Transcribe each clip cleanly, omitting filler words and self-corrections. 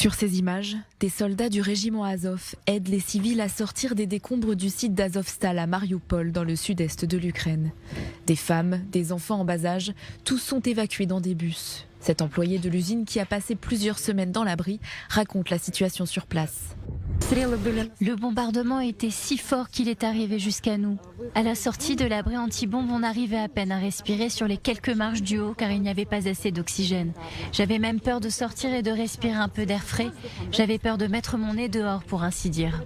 Sur ces images, des soldats du régiment Azov aident les civils à sortir des décombres du site d'Azovstal à Mariupol, dans le sud-est de l'Ukraine. Des femmes, des enfants en bas âge, tous sont évacués dans des bus. Cet employé de l'usine, qui a passé plusieurs semaines dans l'abri, raconte la situation sur place. Le bombardement était si fort qu'il est arrivé jusqu'à nous. À la sortie de l'abri anti-bombe, on arrivait à peine à respirer sur les quelques marches du haut car il n'y avait pas assez d'oxygène. J'avais même peur de sortir et de respirer un peu d'air frais. J'avais peur de mettre mon nez dehors, pour ainsi dire.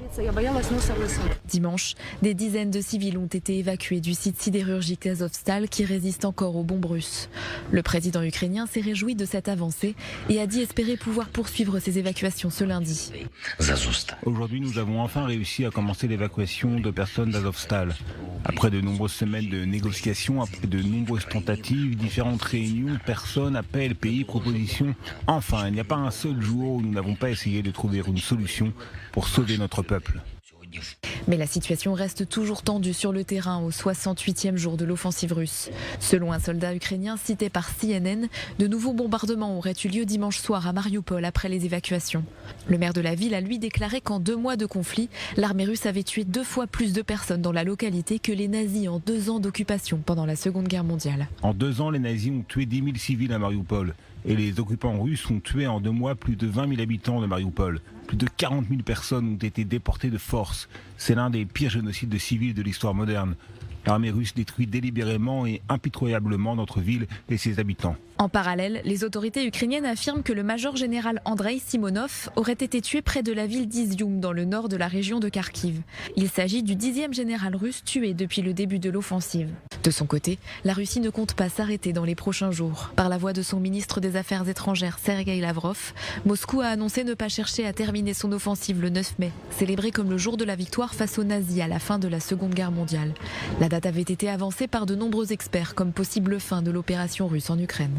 Dimanche, des dizaines de civils ont été évacués du site sidérurgique Azovstal qui résiste encore aux bombes russes. Le président ukrainien s'est réjoui de cette avancée et a dit espérer pouvoir poursuivre ces évacuations ce lundi. Aujourd'hui, nous avons enfin réussi à commencer l'évacuation de personnes d'Azovstal. Après de nombreuses semaines de négociations, après de nombreuses tentatives, différentes réunions, personnes, appels, pays, propositions. Enfin, il n'y a pas un seul jour où nous n'avons pas essayé de trouver une solution pour sauver notre peuple. Mais la situation reste toujours tendue sur le terrain au 68e jour de l'offensive russe. Selon un soldat ukrainien cité par CNN, de nouveaux bombardements auraient eu lieu dimanche soir à Mariupol après les évacuations. Le maire de la ville a lui déclaré qu'en 2 mois de conflit, l'armée russe avait tué 2 fois plus de personnes dans la localité que les nazis en 2 ans d'occupation pendant la Seconde Guerre mondiale. En 2 ans, les nazis ont tué 10 000 civils à Mariupol. Et les occupants russes ont tué en 2 mois plus de 20 000 habitants de Mariupol. Plus de 40 000 personnes ont été déportées de force. C'est l'un des pires génocides de civils de l'histoire moderne. L'armée russe détruit délibérément et impitoyablement notre ville et ses habitants. En parallèle, les autorités ukrainiennes affirment que le major général Andrei Simonov aurait été tué près de la ville d'Izium, dans le nord de la région de Kharkiv. Il s'agit du 10e général russe tué depuis le début de l'offensive. De son côté, la Russie ne compte pas s'arrêter dans les prochains jours. Par la voix de son ministre des Affaires étrangères, Sergueï Lavrov, Moscou a annoncé ne pas chercher à terminer son offensive le 9 mai, célébré comme le jour de la victoire face aux nazis à la fin de la Seconde Guerre mondiale. La date avait été avancée par de nombreux experts comme possible fin de l'opération russe en Ukraine.